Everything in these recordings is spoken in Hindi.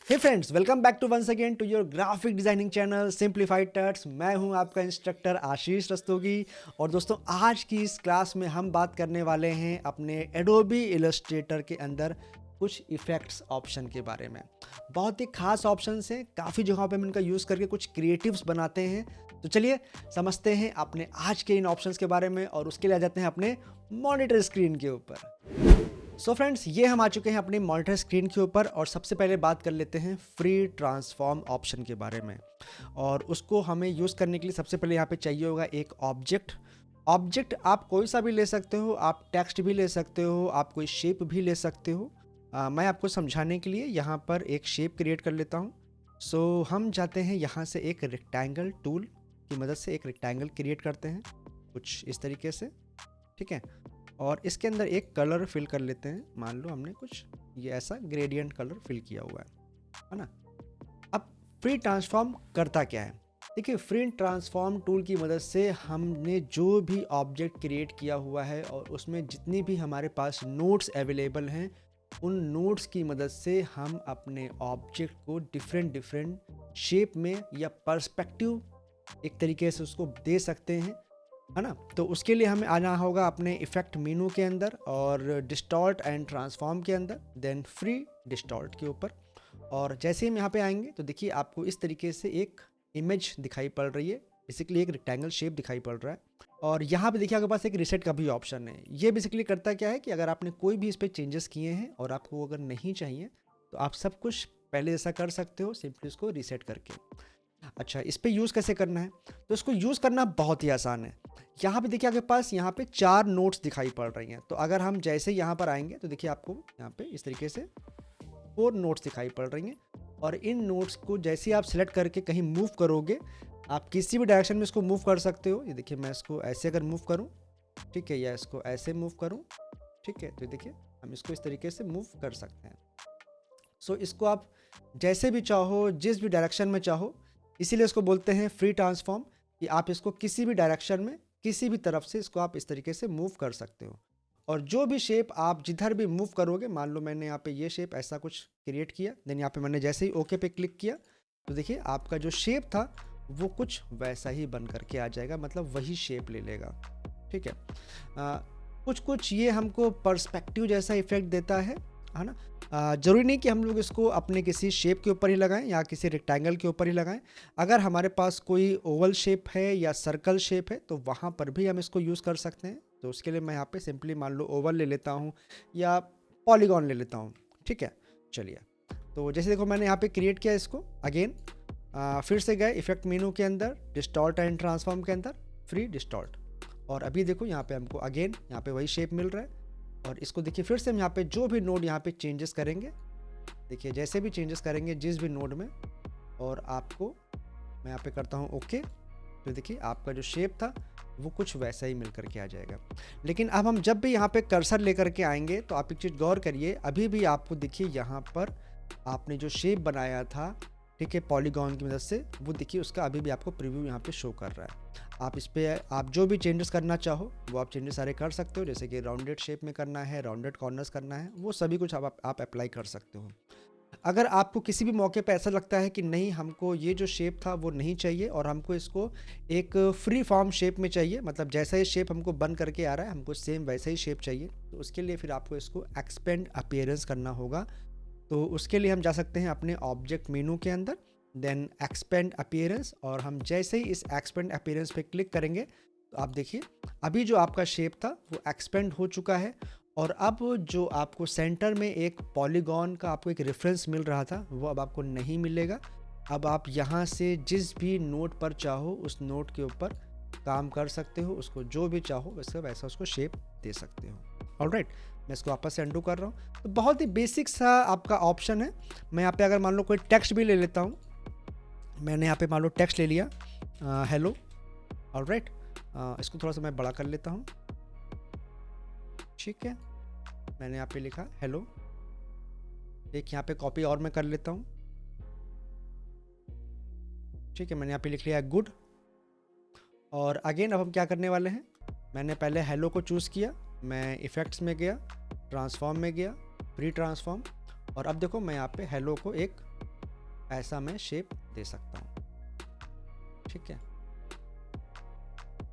Hey friends, welcome back to once again to your graphic designing channel simplified touch. मैं हूं आपका इंस्ट्रक्टर आशीष रस्तोगी। और दोस्तों, आज की इस क्लास में हम बात करने वाले हैं अपने एडोबी इलस्ट्रेटर के अंदर कुछ इफ़ेक्ट्स ऑप्शन के बारे में। बहुत ही खास ऑप्शंस हैं, काफ़ी जगहों पे हम इनका यूज़ करके कुछ क्रिएटिव्स बनाते हैं। तो चलिए समझते हैं अपने आज के इन ऑप्शंस के बारे में, और उसके लिए आ जाते हैं अपने मॉनिटर स्क्रीन के ऊपर। सो फ्रेंड्स, ये हम आ चुके हैं अपनी मॉनिटर स्क्रीन के ऊपर, और सबसे पहले बात कर लेते हैं फ्री ट्रांसफॉर्म ऑप्शन के बारे में। और उसको हमें यूज़ करने के लिए सबसे पहले यहाँ पे चाहिए होगा एक ऑब्जेक्ट आप कोई सा भी ले सकते हो, आप टेक्स्ट भी ले सकते हो, आप कोई शेप भी ले सकते हो। मैं आपको समझाने के लिए यहाँ पर एक शेप क्रिएट कर लेता हूँ। सो हम जाते हैं यहाँ से एक रेक्टेंगल टूल की मदद से एक रेक्टेंगल क्रिएट करते हैं कुछ इस तरीके से, ठीक है। और इसके अंदर एक कलर फिल कर लेते हैं। मान लो हमने कुछ ये ऐसा ग्रेडियंट कलर फिल किया हुआ है ना। अब फ्री ट्रांसफॉर्म करता क्या है? देखिए, फ्री ट्रांसफॉर्म टूल की मदद से हमने जो भी ऑब्जेक्ट क्रिएट किया हुआ है और उसमें जितनी भी हमारे पास नोड्स अवेलेबल हैं, उन नोड्स की मदद से हम अपने ऑब्जेक्ट को डिफरेंट शेप में या पर्सपेक्टिव एक तरीके से उसको दे सकते हैं, है ना। तो उसके लिए हमें आना होगा अपने इफ़ेक्ट मेनू के अंदर और डिस्टॉर्ट एंड ट्रांसफॉर्म के अंदर, देन फ्री डिस्टॉर्ट के ऊपर। और जैसे ही हम यहाँ पे आएंगे तो देखिए आपको इस तरीके से एक इमेज दिखाई पड़ रही है, बेसिकली एक रेक्टेंगल शेप दिखाई पड़ रहा है। और यहाँ पे देखिए आपके पास एक रीसेट का भी ऑप्शन है। ये बेसिकली करता क्या है कि अगर आपने कोई भी इस पर चेंजेस किए हैं और आपको अगर नहीं चाहिए तो आप सब कुछ पहले जैसा कर सकते हो, सिंपली उसको रीसेट करके। अच्छा, इस पे यूज़ कैसे करना है? तो इसको यूज़ करना बहुत ही आसान है। यहाँ पे देखिए आपके पास यहाँ पे 4 नोट्स दिखाई पड़ रही हैं। तो अगर हम जैसे यहाँ पर आएंगे तो देखिए आपको यहाँ पे इस तरीके से 4 नोट्स दिखाई पड़ रही हैं। और इन नोट्स को जैसे ही आप सिलेक्ट करके कहीं मूव करोगे, आप किसी भी डायरेक्शन में इसको मूव कर सकते हो। ये देखिए, मैं इसको ऐसे अगर मूव करूँ, ठीक है, या इसको ऐसे मूव करूँ, ठीक है, तो देखिए हम इसको इस तरीके से मूव कर सकते हैं। सो इसको आप जैसे भी चाहो, जिस भी डायरेक्शन में चाहो, इसीलिए इसको बोलते हैं फ्री ट्रांसफॉर्म, कि आप इसको किसी भी डायरेक्शन में किसी भी तरफ से इसको आप इस तरीके से मूव कर सकते हो। और जो भी शेप आप जिधर भी मूव करोगे, मान लो मैंने यहाँ पे ये शेप ऐसा कुछ क्रिएट किया, देन यहाँ पे मैंने जैसे ही ओके पे क्लिक किया तो देखिए आपका जो शेप था वो कुछ वैसा ही बन करके आ जाएगा, मतलब वही शेप ले लेगा, ठीक है। कुछ ये हमको पर्सपेक्टिव जैसा इफेक्ट देता है ना। ज़रूरी नहीं कि हम लोग इसको अपने किसी शेप के ऊपर ही लगाएं या किसी रेक्टेंगल के ऊपर ही लगाएं। अगर हमारे पास कोई ओवल शेप है या सर्कल शेप है तो वहाँ पर भी हम इसको यूज़ कर सकते हैं। तो उसके लिए मैं यहाँ पे सिंपली मान लो ओवल ले लेता हूँ या पॉलीगॉन ले लेता हूँ, ठीक है। चलिए, तो जैसे देखो मैंने यहाँ पे क्रिएट किया इसको अगेन, फिर से गए इफेक्ट मेनू के अंदर, डिस्टॉर्ट एंड ट्रांसफॉर्म के अंदर, फ्री डिस्टॉर्ट। और अभी देखो यहाँ पे हमको अगेन यहाँ पे वही शेप मिल रहा है। और इसको देखिए फिर से हम यहाँ पे जो भी नोड यहाँ पे चेंजेस करेंगे, देखिए जैसे भी चेंजेस करेंगे जिस भी नोड में, और आपको मैं यहाँ पे करता हूँ ओके, तो देखिए आपका जो शेप था वो कुछ वैसा ही मिल करके आ जाएगा। लेकिन अब हम जब भी यहाँ पे कर्सर लेकर के आएंगे तो आप एक चीज़ गौर करिए, अभी भी आपको देखिए यहाँ पर आपने जो शेप बनाया था, ठीक है, पॉलीगॉन की मदद से, वो देखिए उसका अभी भी आपको प्रीव्यू यहाँ पे शो कर रहा है। आप इस पर आप जो भी चेंजेस करना चाहो वो आप चेंजेस सारे कर सकते हो, जैसे कि राउंडेड शेप में करना है, राउंडेड कॉर्नर्स करना है, वो सभी कुछ आप अप्लाई कर सकते हो। अगर आपको किसी भी मौके पे ऐसा लगता है कि नहीं, हमको ये जो शेप था वो नहीं चाहिए और हमको इसको एक फ्री फॉर्म शेप में चाहिए, मतलब जैसा ये शेप हमको बन करके आ रहा है हमको सेम वैसा ही शेप चाहिए, तो उसके लिए फिर आपको इसको एक्सपेंड अपीयरेंस करना होगा। तो उसके लिए हम जा सकते हैं अपने ऑब्जेक्ट मेनू के अंदर, देन एक्सपेंड अपीयरेंस, और हम जैसे ही इस एक्सपेंड अपीयरेंस पे क्लिक करेंगे तो आप देखिए अभी जो आपका शेप था वो एक्सपेंड हो चुका है। और अब जो आपको सेंटर में एक पॉलीगॉन का आपको एक रेफरेंस मिल रहा था वो अब आपको नहीं मिलेगा। अब आप यहाँ से जिस भी नोट पर चाहो उस नोट के ऊपर काम कर सकते हो, उसको जो भी चाहो वैसे वैसा उसको शेप दे सकते हो। ऑलराइट, मैं इसको वापस से अंडू कर रहा हूँ। तो बहुत ही बेसिक सा आपका ऑप्शन है। मैं यहाँ पे अगर मान लो कोई टेक्स्ट भी ले लेता हूँ, मैंने यहाँ पे मान लो टेक्स्ट ले लिया, हेलो, ऑलराइट, इसको थोड़ा सा मैं बड़ा कर लेता हूँ, ठीक है, मैंने यहाँ पे लिखा हेलो। एक यहाँ पे कॉपी और मैं कर लेता हूँ, ठीक है, मैंने यहाँ पे लिख लिया गुड। और अगेन अब हम क्या करने वाले हैं, मैंने पहले हेलो को चूज़ किया, मैं इफ़ेक्ट्स में गया, ट्रांसफॉर्म में गया, फ्री ट्रांसफॉर्म, और अब देखो मैं यहाँ पे हेलो को एक ऐसा मैं शेप दे सकता हूँ, ठीक है।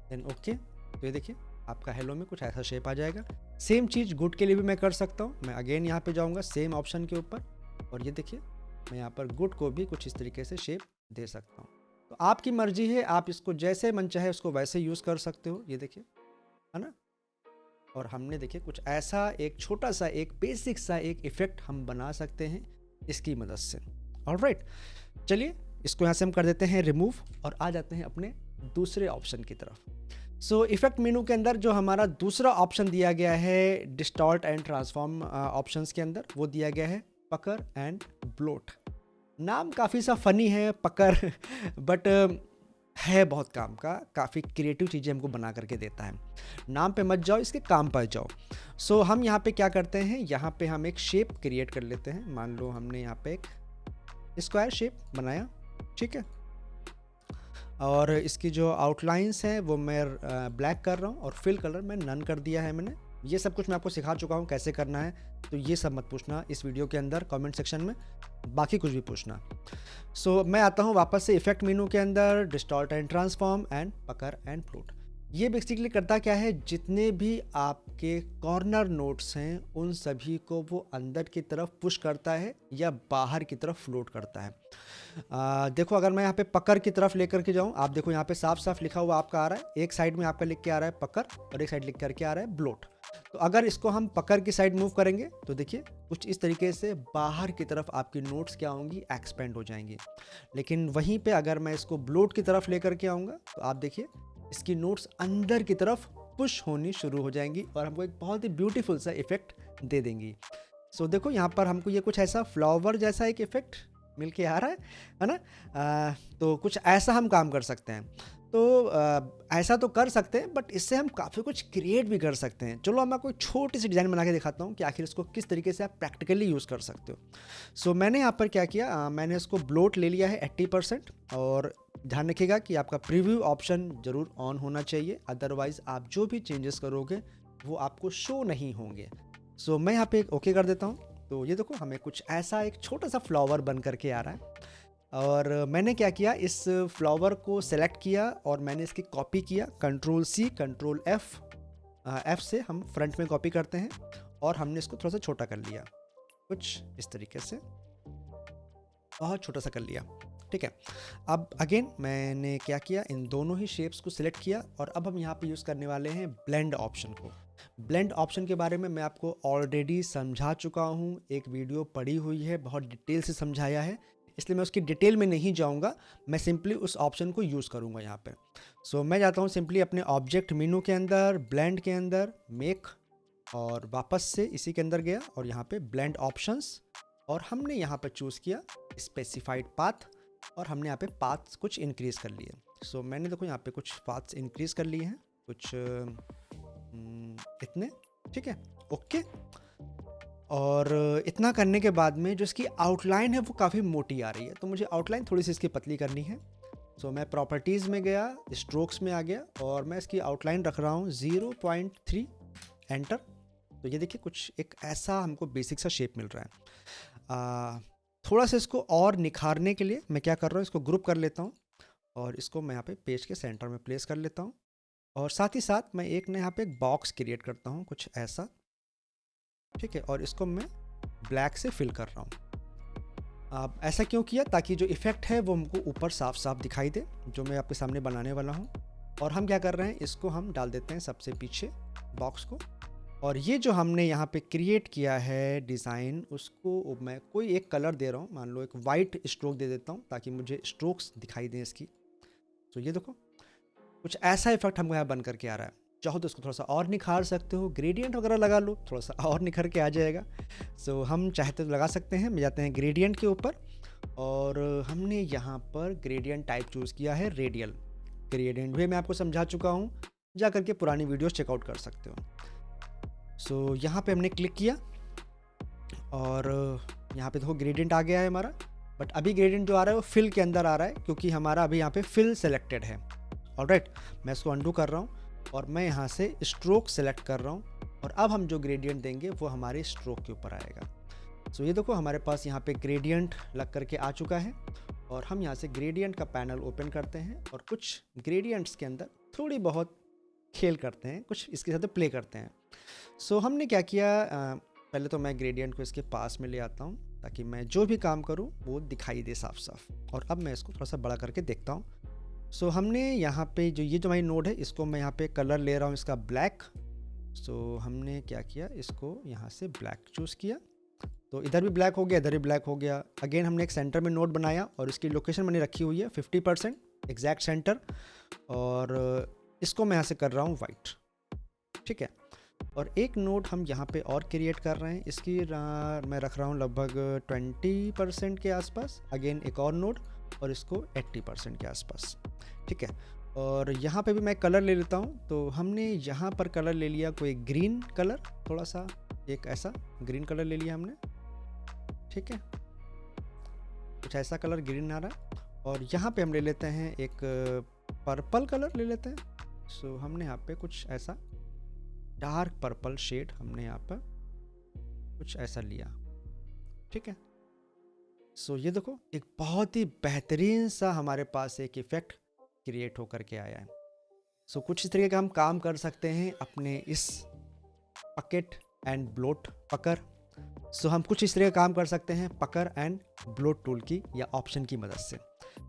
देन ओके, तो ये देखिए आपका हेलो में कुछ ऐसा शेप आ जाएगा। सेम चीज़ गुड के लिए भी मैं कर सकता हूँ। मैं अगेन यहाँ पे जाऊँगा सेम ऑप्शन के ऊपर, और ये देखिए मैं यहाँ पर गुड को भी कुछ इस तरीके से शेप दे सकता हूँ। तो आपकी मर्जी है, आप इसको जैसे मन चाहे उसको वैसे यूज़ कर सकते हो, ये देखिए, है ना। और हमने देखिए कुछ ऐसा एक छोटा सा एक बेसिक सा एक इफ़ेक्ट हम बना सकते हैं इसकी मदद से। ऑलराइट, चलिए इसको यहाँ से हम कर देते हैं रिमूव और आ जाते हैं अपने दूसरे ऑप्शन की तरफ। सो इफेक्ट मेनू के अंदर जो हमारा दूसरा ऑप्शन दिया गया है डिस्टॉर्ट एंड ट्रांसफॉर्म ऑप्शंस के अंदर, वो दिया गया है पकर एंड ब्लोट। नाम काफ़ी सा फनी है पकर बट है बहुत काम का, काफ़ी क्रिएटिव चीज़ें हमको बना करके देता है। नाम पे मत जाओ, इसके काम पर जाओ। सो हम यहाँ पे क्या करते हैं, यहाँ पे हम एक शेप क्रिएट कर लेते हैं। मान लो हमने यहाँ पे एक स्क्वायर शेप बनाया, ठीक है, और इसकी जो आउटलाइंस हैं वो मैं ब्लैक कर रहा हूँ और फिल कलर मैं नन कर दिया है मैंने। ये सब कुछ मैं आपको सिखा चुका हूँ कैसे करना है, तो ये सब मत पूछना इस वीडियो के अंदर कमेंट सेक्शन में, बाकी कुछ भी पूछना। सो मैं आता हूँ वापस से इफेक्ट मेनू के अंदर, distort and transform and pucker and float. ये बेसिकली करता क्या है, जितने भी आपके कॉर्नर नोट्स हैं उन सभी को वो अंदर की तरफ पुश करता है या बाहर की तरफ फ्लोट करता है। देखो अगर मैं यहाँ पे पकर की तरफ लेकर के जाऊँ, आप देखो यहाँ पे साफ साफ लिखा हुआ आपका आ रहा है, एक साइड में आपका लिख के आ रहा है पकर और एक साइड लिख करके आ रहा है ब्लोट। तो अगर इसको हम पकर की साइड मूव करेंगे तो देखिए कुछ इस तरीके से बाहर की तरफ आपकी नोट्स क्या होंगी, एक्सपेंड हो जाएंगी। लेकिन वहीं पे अगर मैं इसको ब्लोट की तरफ लेकर के आऊँगा तो आप देखिए इसकी नोट्स अंदर की तरफ पुश होनी शुरू हो जाएंगी और हमको एक बहुत ही ब्यूटीफुल सा इफेक्ट दे देंगी। सो देखो यहाँ पर हमको ये कुछ ऐसा फ्लावर जैसा एक इफेक्ट मिल के आ रहा है ना। तो कुछ ऐसा हम काम कर सकते हैं। तो ऐसा तो कर सकते हैं, बट इससे हम काफ़ी कुछ क्रिएट भी कर सकते हैं। चलो अब मैं कोई छोटी सी डिज़ाइन बना के दिखाता हूँ कि आखिर इसको किस तरीके से आप प्रैक्टिकली यूज़ कर सकते हो। सो मैंने यहाँ पर क्या किया, मैंने इसको ब्लोट ले लिया है 80%, और ध्यान रखिएगा कि आपका प्रीव्यू ऑप्शन ज़रूर ऑन होना चाहिए, अदरवाइज़ आप जो भी चेंजेस करोगे वो आपको शो नहीं होंगे। सो मैं यहाँ पे ओके कर देता हूँ। तो ये देखो हमें कुछ ऐसा एक छोटा सा फ्लावर बन करके आ रहा है, और मैंने क्या किया, इस फ्लावर को सेलेक्ट किया और मैंने इसकी कॉपी किया, Ctrl+C Ctrl+F से हम फ्रंट में कॉपी करते हैं, और हमने इसको थोड़ा सा छोटा कर लिया, कुछ इस तरीके से बहुत छोटा सा कर लिया, ठीक है। अब अगेन मैंने क्या किया, इन दोनों ही शेप्स को सिलेक्ट किया, और अब हम यहाँ पे यूज़ करने वाले हैं ब्लेंड ऑप्शन को। ब्लेंड ऑप्शन के बारे में मैं आपको ऑलरेडी समझा चुका हूँ, एक वीडियो पड़ी हुई है, बहुत डिटेल से समझाया है, इसलिए मैं उसकी डिटेल में नहीं जाऊँगा, मैं सिंपली उस ऑप्शन को यूज़ करूँगा यहाँ पे। सो मैं जाता हूँ सिंपली अपने ऑब्जेक्ट मेनू के अंदर, ब्लेंड के अंदर, मेक, और वापस से इसी के अंदर गया और यहाँ पे ब्लेंड ऑप्शंस, और हमने यहाँ पर चूज़ किया स्पेसिफाइड पाथ, और हमने यहाँ पे पाथ्स कुछ इंक्रीज़ कर लिए। सो मैंने देखो यहाँ पे कुछ पाथ्स इंक्रीज़ कर लिए हैं, कुछ इतने, ठीक है, ओके। और इतना करने के बाद में जो इसकी आउटलाइन है वो काफ़ी मोटी आ रही है, तो मुझे आउटलाइन थोड़ी सी इसकी पतली करनी है। सो मैं प्रॉपर्टीज़ में गया, स्ट्रोक्स में आ गया, और मैं इसकी आउटलाइन रख रहा हूँ 0.3, एंटर। तो ये देखिए कुछ एक ऐसा हमको बेसिक सा शेप मिल रहा है। थोड़ा सा इसको और निखारने के लिए मैं क्या कर रहा हूँ, इसको ग्रुप कर लेता हूँ और इसको मैं यहाँ पे पेज के सेंटर में प्लेस कर लेता हूँ, और साथ ही साथ मैं एक ना यहाँ पे एक बॉक्स क्रिएट करता हूँ कुछ ऐसा, ठीक है, और इसको मैं ब्लैक से फिल कर रहा हूँ। अब ऐसा क्यों किया, ताकि जो इफ़ेक्ट है वो हमको ऊपर साफ साफ दिखाई दे, जो मैं आपके सामने बनाने वाला हूँ। और हम क्या कर रहे हैं, इसको हम डाल देते हैं सबसे पीछे बॉक्स को, और ये जो हमने यहाँ पे क्रिएट किया है डिज़ाइन, उसको मैं कोई एक कलर दे रहा हूँ, मान लो एक वाइट स्ट्रोक दे देता हूँ ताकि मुझे स्ट्रोक्स दिखाई दें इसकी। तो ये देखो कुछ ऐसा इफेक्ट हमको यहाँ बन करके आ रहा है। चाहो तो इसको थोड़ा सा और निखार सकते हो, ग्रेडियंट वगैरह लगा लो, थोड़ा सा और निखर के आ जाएगा। सो हम चाहते तो लगा सकते हैं। मैं जाते हैं ग्रेडियंट के ऊपर, और हमने यहाँ पर ग्रेडियंट टाइप चूज़ किया है रेडियल। ग्रेडियंट भी मैं आपको समझा चुका हूँ, जा करके पुरानी वीडियोस चेकआउट कर सकते हो। सो यहाँ पे हमने क्लिक किया और यहाँ पे देखो ग्रेडियंट आ गया है हमारा, बट अभी ग्रेडियंट जो आ रहा है वो फिल के अंदर आ रहा है, क्योंकि हमारा अभी यहाँ पे फिल सेलेक्टेड है। ऑलराइट, मैं इसको अंडू कर रहा हूँ और मैं यहाँ से स्ट्रोक सेलेक्ट कर रहा हूँ, और अब हम जो ग्रेडियंट देंगे वो हमारे स्ट्रोक के ऊपर आएगा। सो ये देखो हमारे पास यहाँ पे ग्रेडियंट लग करके आ चुका है और हम यहाँ से ग्रेडियंट का पैनल ओपन करते हैं और कुछ ग्रेडियंट्स के अंदर थोड़ी बहुत खेल करते हैं, कुछ इसके साथ प्ले करते हैं। सो हमने क्या किया, पहले तो मैं ग्रेडियंट को इसके पास में ले आता हूँ ताकि मैं जो भी काम करूँ वो दिखाई दे साफ साफ। और अब मैं इसको थोड़ा सा बड़ा करके देखता हूँ। सो हमने यहाँ पे जो ये जो हमारी नोड है इसको मैं यहाँ पे कलर ले रहा हूँ इसका ब्लैक। सो हमने क्या किया, इसको यहाँ से ब्लैक चूज़ किया तो इधर भी ब्लैक हो गया, इधर भी ब्लैक हो गया। अगेन हमने एक सेंटर में नोड बनाया और इसकी लोकेशन मैंने रखी हुई है 50% एग्जैक्ट सेंटर, और इसको मैं यहाँ से कर रहा हूँ वाइट। ठीक है, और एक नोड हम यहाँ पे और क्रिएट कर रहे हैं, इसकी मैं रख रहा हूँ लगभग 20% के आसपास। अगेन एक और नोड और इसको 80% के आसपास। ठीक है, और यहाँ पे भी मैं कलर ले लेता हूँ। तो हमने यहाँ पर कलर ले लिया कोई ग्रीन कलर, थोड़ा सा एक ऐसा ग्रीन कलर ले लिया हमने। ठीक है, कुछ ऐसा कलर ग्रीन आ रहा है। और यहाँ पे हम ले लेते हैं एक पर्पल कलर ले लेते हैं। सो हमने यहाँ पे कुछ ऐसा डार्क पर्पल शेड हमने यहाँ पर कुछ ऐसा लिया। ठीक है, सो ये देखो एक बहुत ही बेहतरीन सा हमारे पास एक इफ़ेक्ट क्रिएट होकर के आया है। सो कुछ इस तरीके का हम काम कर सकते हैं अपने इस पकेट एंड ब्लोट पकर। सो हम कुछ इस तरह का काम कर सकते हैं पकर एंड ब्लोट टूल की या ऑप्शन की मदद से।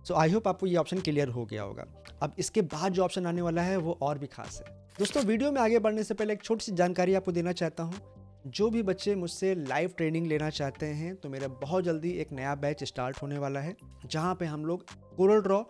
सो आई होप आपको ये ऑप्शन क्लियर हो गया होगा। अब इसके बाद जो ऑप्शन आने वाला है वो और भी खास है। दोस्तों वीडियो में आगे बढ़ने से पहले एक छोटी सी जानकारी आपको देना चाहता हूँ। जो भी बच्चे मुझसे लाइव ट्रेनिंग लेना चाहते हैं तो मेरा बहुत जल्दी एक नया बैच स्टार्ट होने वाला है, जहाँ पे हम लोग कोरल ड्रॉ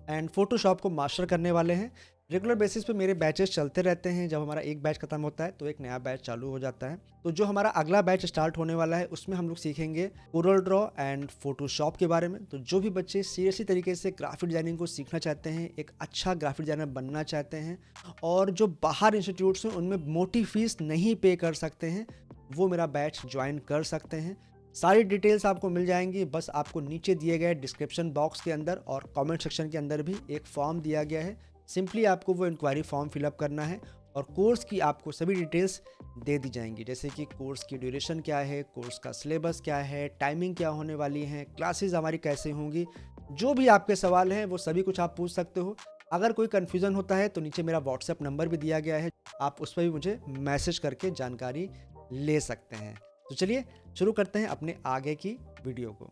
एंड फोटोशॉप को मास्टर करने वाले हैं। रेगुलर बेसिस पे मेरे बैचेस चलते रहते हैं। जब हमारा एक बैच खत्म होता है तो एक नया बैच चालू हो जाता है। तो जो हमारा अगला बैच स्टार्ट होने वाला है उसमें हम लोग सीखेंगे कोरल ड्रॉ एंड फोटोशॉप के बारे में। तो जो भी बच्चे सीरियसली तरीके से ग्राफिक डिजाइनिंग को सीखना चाहते हैं, एक अच्छा ग्राफिक डिजाइनर बनना चाहते हैं और जो बाहर इंस्टीट्यूट्स हैं उनमें मोटी फीस नहीं पे कर सकते हैं, वो मेरा बैच ज्वाइन कर सकते हैं। सारी डिटेल्स आपको मिल जाएंगी, बस आपको नीचे दिए गए डिस्क्रिप्शन बॉक्स के अंदर और कमेंट सेक्शन के अंदर भी एक फॉर्म दिया गया है। सिंपली आपको वो इंक्वायरी फॉर्म फिलअप करना है और कोर्स की आपको सभी डिटेल्स दे दी जाएंगी, जैसे कि कोर्स की ड्यूरेशन क्या है, कोर्स का सिलेबस क्या है, टाइमिंग क्या होने वाली है, क्लासेस हमारी कैसे होंगी। जो भी आपके सवाल हैं वो सभी कुछ आप पूछ सकते हो। अगर कोई कन्फ्यूज़न होता है तो नीचे मेरा व्हाट्सएप नंबर भी दिया गया है, आप उस पर भी मुझे मैसेज करके जानकारी ले सकते हैं। तो चलिए शुरू करते हैं अपने आगे की वीडियो को।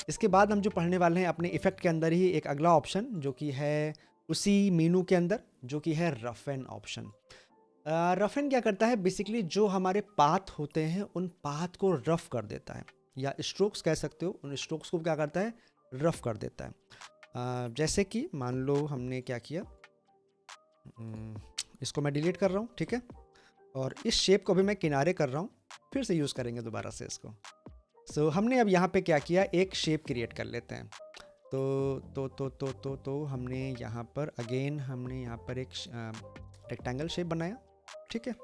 इसके बाद हम जो पढ़ने वाले हैं अपने इफ़ेक्ट के अंदर ही एक अगला ऑप्शन जो कि है उसी मेनू के अंदर, जो कि है rough and option. Rough and क्या करता है, बेसिकली जो हमारे पाथ होते हैं उन पाथ को रफ कर देता है, या स्ट्रोक्स कह सकते हो, उन स्ट्रोक्स को क्या करता है, रफ कर देता है। जैसे कि मान लो हमने क्या किया, इसको मैं डिलीट कर रहा हूँ। ठीक है, और इस शेप को भी मैं किनारे कर रहा हूँ, फिर से यूज़ करेंगे दोबारा से इसको। सो हमने अब यहाँ पे क्या किया, एक शेप क्रिएट कर लेते हैं। तो हमने यहाँ पर अगेन हमने यहाँ पर एक रेक्टेंगल शेप बनाया। ठीक है,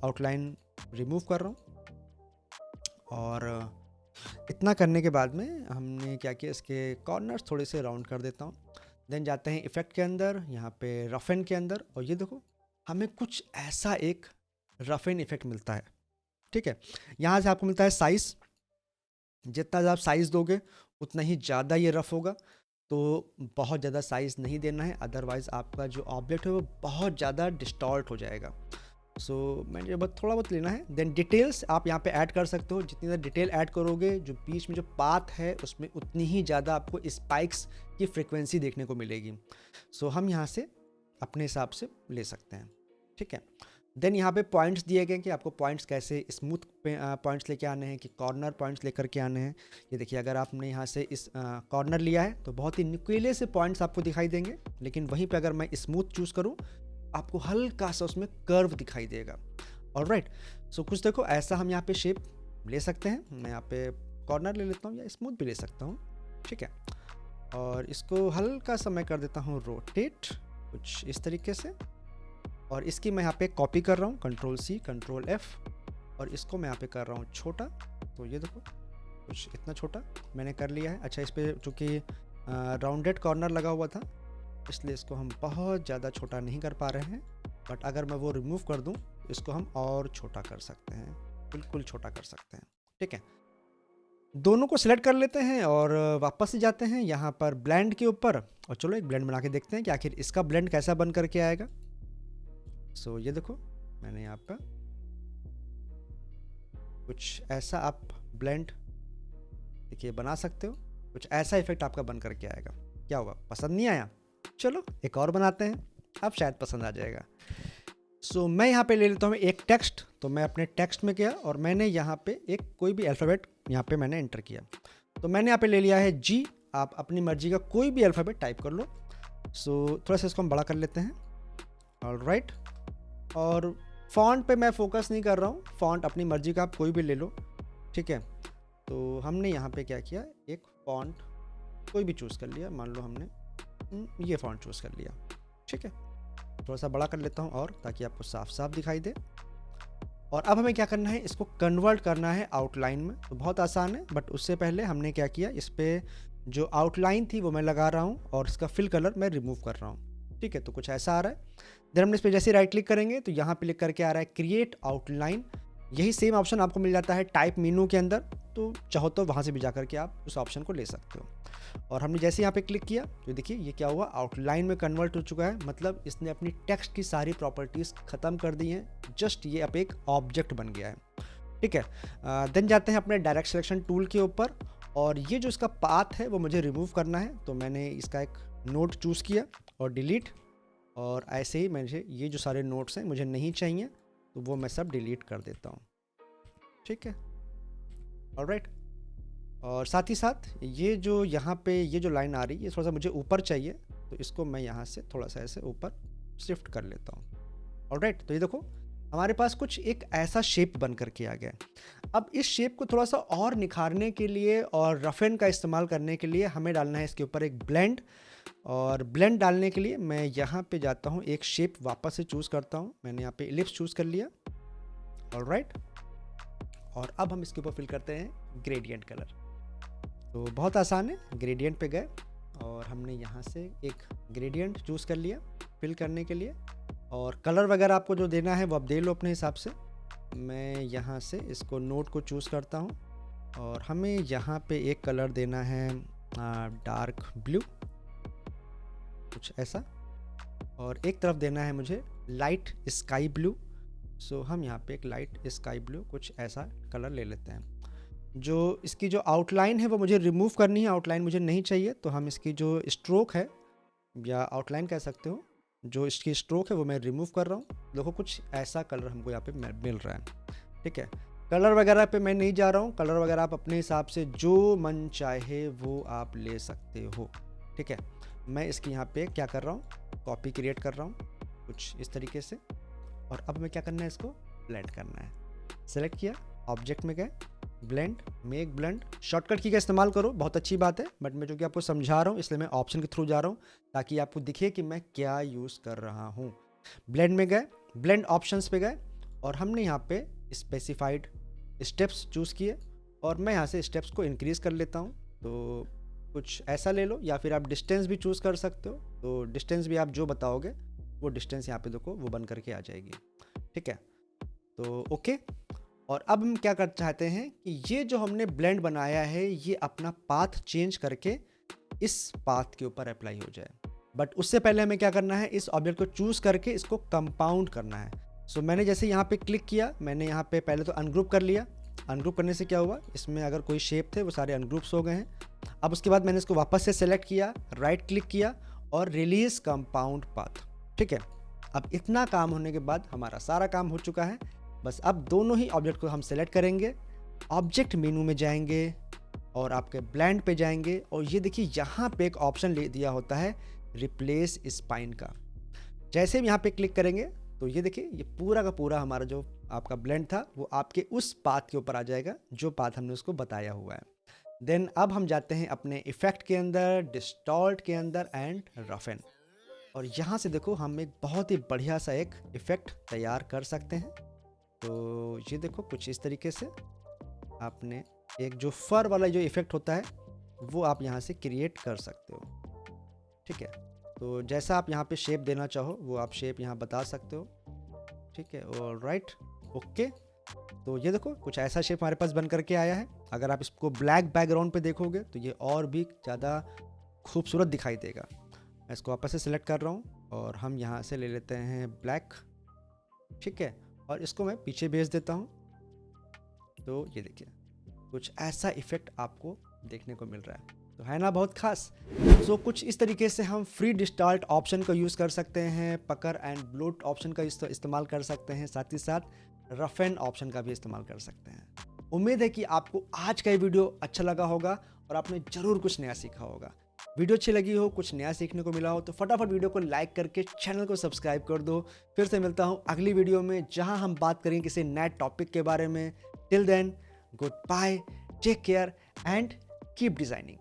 आउटलाइन रिमूव कर रहा हूँ और इतना करने के बाद में हमने क्या किया, इसके कॉर्नर्स थोड़े से राउंड कर देता हूँ। देन जाते हैं इफ़ेक्ट के अंदर, यहाँ पे रफ एंड के अंदर, और ये देखो हमें कुछ ऐसा एक रफ एंड इफेक्ट मिलता है। ठीक है, यहाँ से आपको मिलता है साइज़, जितना आप साइज़ दोगे उतना ही ज़्यादा ये रफ होगा। तो बहुत ज़्यादा साइज़ नहीं देना है, अदरवाइज़ आपका जो ऑब्जेक्ट है वो बहुत ज़्यादा डिस्टॉर्ट हो जाएगा। सो मैंने बस थोड़ा बहुत लेना है। देन डिटेल्स आप यहाँ पे ऐड कर सकते हो, जितनी ज़्यादा डिटेल ऐड करोगे जो बीच में जो पाथ है उसमें उतनी ही ज़्यादा आपको स्पाइक्स की फ्रिक्वेंसी देखने को मिलेगी। सो हम यहाँ से अपने हिसाब से ले सकते हैं। ठीक है, देन यहाँ पे पॉइंट्स दिए गए कि आपको पॉइंट्स कैसे स्मूथ पॉइंट्स लेके आने हैं कि कॉर्नर पॉइंट्स लेकर के आने हैं। ये देखिए, अगर आपने यहाँ से इस कॉर्नर लिया है तो बहुत ही नुकीले से पॉइंट्स आपको दिखाई देंगे, लेकिन वहीं पे अगर मैं स्मूथ चूज़ करूँ आपको हल्का सा उसमें कर्व दिखाई देगा। ऑलराइट, सो कुछ देखो ऐसा हम यहाँ पे शेप ले सकते हैं। मैं यहाँ पे कॉर्नर ले लेता हूँ या स्मूथ भी ले सकता हूँ। ठीक है, और इसको हल्का सा मैं कर देता हूँ रोटेट, कुछ इस तरीके से, और इसकी मैं यहाँ पे कॉपी कर रहा हूँ, Ctrl+C Ctrl+F, और इसको मैं यहाँ पे कर रहा हूँ छोटा। तो ये देखो कुछ इतना छोटा मैंने कर लिया है। अच्छा, इस पर चूँकि राउंडेड कॉर्नर लगा हुआ था इसलिए इसको हम बहुत ज़्यादा छोटा नहीं कर पा रहे हैं, बट अगर मैं वो रिमूव कर दूँ तो इसको हम और छोटा कर सकते हैं, बिल्कुल छोटा कर सकते हैं। ठीक है, दोनों को सिलेक्ट कर लेते हैं और वापस से जाते हैं यहाँ पर ब्लेंड के ऊपर, और चलो एक ब्लेंड बना के देखते हैं कि आखिर इसका ब्लेंड कैसा बन करके आएगा। सो ये देखो मैंने यहाँ पर कुछ ऐसा आप ब्लेंड देखिए बना सकते हो, कुछ ऐसा इफेक्ट आपका बन करके आएगा। क्या हुआ, पसंद नहीं आया? चलो एक और बनाते हैं, अब शायद पसंद आ जाएगा। सो मैं यहाँ पे ले लेता हूँ एक टेक्स्ट, तो मैं अपने टेक्स्ट में गया और मैंने यहाँ पे एक कोई भी अल्फ़ाबेट यहाँ पे मैंने एंटर किया। तो मैंने यहाँ पे ले लिया है जी, आप अपनी मर्जी का कोई भी अल्फ़ाबेट टाइप कर लो। सो थोड़ा सा इसको हम बड़ा कर लेते हैं, ऑलराइट। और फ़ॉन्ट पे मैं फोकस नहीं कर रहा हूँ, फ़ॉन्ट अपनी मर्जी का आप कोई भी ले लो, ठीक है। तो हमने यहाँ पे क्या किया, एक फ़ॉन्ट कोई भी चूज़ कर लिया, मान लो हमने ये फ़ॉन्ट चूज़ कर लिया, ठीक है। थोड़ा सा बड़ा कर लेता हूँ और ताकि आपको साफ साफ दिखाई दे। और अब हमें क्या करना है, इसको कन्वर्ट करना है आउटलाइन में। तो बहुत आसान है, बट उससे पहले हमने क्या किया, इस पर जो आउटलाइन थी वो मैं लगा रहा हूँ और इसका फिल कलर मैं रिमूव कर रहा हूँ, ठीक है। तो कुछ ऐसा आ रहा है। देन हमने इस पर जैसे राइट क्लिक करेंगे तो यहाँ पे क्लिक करके आ रहा है क्रिएट आउटलाइन। यही सेम ऑप्शन आपको मिल जाता है टाइप मेनू के अंदर, तो चाहो तो वहाँ से भी जा करके आप उस ऑप्शन को ले सकते हो। और हमने जैसे यहाँ पे क्लिक किया तो देखिए ये क्या हुआ, आउटलाइन में कन्वर्ट हो चुका है। मतलब इसने अपनी टेक्स्ट की सारी प्रॉपर्टीज़ ख़त्म कर दी हैं, जस्ट ये अब एक ऑब्जेक्ट बन गया है, ठीक है। देन जाते हैं अपने डायरेक्ट सिलेक्शन टूल के ऊपर, और ये जो इसका पाथ है वो मुझे रिमूव करना है। तो मैंने इसका एक नोट चूज़ किया और डिलीट, और ऐसे ही मुझे ये जो सारे नोट्स हैं मुझे नहीं चाहिए, तो वो मैं सब डिलीट कर देता हूँ, ठीक है, ऑलराइट। और साथ ही साथ ये जो यहाँ पे ये जो लाइन आ रही है ये थोड़ा सा मुझे ऊपर चाहिए, तो इसको मैं यहाँ से थोड़ा सा ऐसे ऊपर शिफ्ट कर लेता हूँ, ऑलराइट। तो ये देखो हमारे पास कुछ एक ऐसा शेप बन करके आ गया है। अब इस शेप को थोड़ा सा और निखारने के लिए और रफेन का इस्तेमाल करने के लिए हमें डालना है इसके ऊपर एक ब्लेंड। और ब्लेंड डालने के लिए मैं यहाँ पे जाता हूँ, एक शेप वापस से चूज़ करता हूँ। मैंने यहाँ पे इलिप्स चूज़ कर लिया, ऑलराइट। और अब हम इसके ऊपर फिल करते हैं ग्रेडियंट कलर। तो बहुत आसान है, ग्रेडियंट पे गए और हमने यहाँ से एक ग्रेडियंट चूज़ कर लिया फिल करने के लिए। और कलर वगैरह आपको जो देना है वो आप दे लो अपने हिसाब से। मैं यहाँ से इसको नोट को चूज़ करता हूँ और हमें यहाँ पे एक कलर देना है डार्क ब्लू, कुछ ऐसा। और एक तरफ देना है मुझे लाइट स्काई ब्लू। सो हम यहाँ पे एक लाइट स्काई ब्लू कुछ ऐसा कलर ले लेते हैं। जो इसकी जो आउटलाइन है वो मुझे रिमूव करनी है, आउटलाइन मुझे नहीं चाहिए। तो हम इसकी जो स्ट्रोक है या आउटलाइन कह सकते हो, जो इसकी स्ट्रोक है वो मैं रिमूव कर रहा हूँ। देखो कुछ ऐसा कलर हमको यहाँ पे मिल रहा है, ठीक है। कलर वगैरह पे मैं नहीं जा रहा हूँ, कलर वगैरह आप अपने हिसाब से जो मन चाहे वो आप ले सकते हो, ठीक है। मैं इसकी यहाँ पे क्या कर रहा हूँ, कॉपी क्रिएट कर रहा हूँ कुछ इस तरीके से। और अब हमें क्या करना है, इसको ब्लेंड करना है। सेलेक्ट किया, ऑब्जेक्ट में गए, ब्लेंड, मेक ब्लेंड। शॉर्टकट की का इस्तेमाल करो, बहुत अच्छी बात है, बट मैं जो कि आपको समझा रहा हूँ इसलिए मैं ऑप्शन के थ्रू जा रहा हूँ ताकि आपको दिखे कि मैं क्या यूज़ कर रहा हूँ। ब्लेंड में गए, ब्लेंड ऑप्शंस पे गए और हमने यहाँ पे स्पेसिफाइड स्टेप्स चूज़ किए और मैं यहाँ से स्टेप्स को इंक्रीज़ कर लेता हूँ। तो कुछ ऐसा ले लो, या फिर आप डिस्टेंस भी चूज़ कर सकते हो। तो डिस्टेंस भी आप जो बताओगे वो डिस्टेंस यहाँ पे देखो वो बन करके आ जाएगी, ठीक है। तो ओके। और अब हम क्या कर चाहते हैं कि ये जो हमने ब्लेंड बनाया है ये अपना पाथ चेंज करके इस पाथ के ऊपर अप्लाई हो जाए। बट उससे पहले हमें क्या करना है, इस ऑब्जेक्ट को चूज़ करके इसको कंपाउंड करना है। सो मैंने जैसे यहाँ पे क्लिक किया, मैंने यहाँ पे पहले तो अनग्रुप कर लिया। अनग्रुप करने से क्या हुआ, इसमें अगर कोई शेप थे वो सारे अनग्रुप्स हो गए हैं। अब उसके बाद मैंने इसको वापस से सेलेक्ट किया, राइट क्लिक किया और रिलीज कंपाउंड पाथ, ठीक है। अब इतना काम होने के बाद हमारा सारा काम हो चुका है। बस अब दोनों ही ऑब्जेक्ट को हम सेलेक्ट करेंगे, ऑब्जेक्ट मेनू में जाएंगे और आपके ब्लेंड पे जाएंगे और ये देखिए यहाँ पे एक ऑप्शन ले दिया होता है रिप्लेस स्पाइन का। जैसे हम यहाँ पे क्लिक करेंगे तो ये देखिए ये पूरा का पूरा हमारा जो आपका ब्लेंड था वो आपके उस पाथ के ऊपर आ जाएगा जो पाथ हमने उसको बताया हुआ है। देन अब हम जाते हैं अपने इफेक्ट के अंदर, डिस्टॉर्ट के अंदर एंड रफेन। और यहाँ से देखो हम एक बहुत ही बढ़िया सा एक इफ़ेक्ट तैयार कर सकते हैं। तो ये देखो कुछ इस तरीके से आपने एक जो फर वाला जो इफ़ेक्ट होता है वो आप यहाँ से क्रिएट कर सकते हो, ठीक है। तो जैसा आप यहाँ पे शेप देना चाहो वो आप शेप यहाँ बता सकते हो, ठीक है। Alright, okay. तो ये देखो कुछ ऐसा शेप हमारे पास बन करके आया है। अगर आप इसको ब्लैक बैकग्राउंड पे देखोगे तो ये और भी ज़्यादा खूबसूरत दिखाई देगा। मैं इसको वापस से सिलेक्ट कर रहा हूँ और हम यहाँ से ले लेते हैं ब्लैक, ठीक है, और इसको मैं पीछे भेज देता हूँ। तो ये देखिए कुछ ऐसा इफेक्ट आपको देखने को मिल रहा है, तो है ना बहुत खास। सो कुछ इस तरीके से हम फ्री डिस्टार्ट ऑप्शन का यूज़ कर सकते हैं, पकर एंड ब्लोट ऑप्शन का इस्तेमाल कर सकते हैं, साथ ही साथ रफ एंड ऑप्शन का भी इस्तेमाल कर सकते हैं। उम्मीद है कि आपको आज का ये वीडियो अच्छा लगा होगा और आपने ज़रूर कुछ नया सीखा होगा। वीडियो अच्छी लगी हो, कुछ नया सीखने को मिला हो तो फटाफट वीडियो को लाइक करके चैनल को सब्सक्राइब कर दो। फिर से मिलता हूँ अगली वीडियो में जहाँ हम बात करेंगे किसी नए टॉपिक के बारे में। Till then, goodbye, take care and keep designing.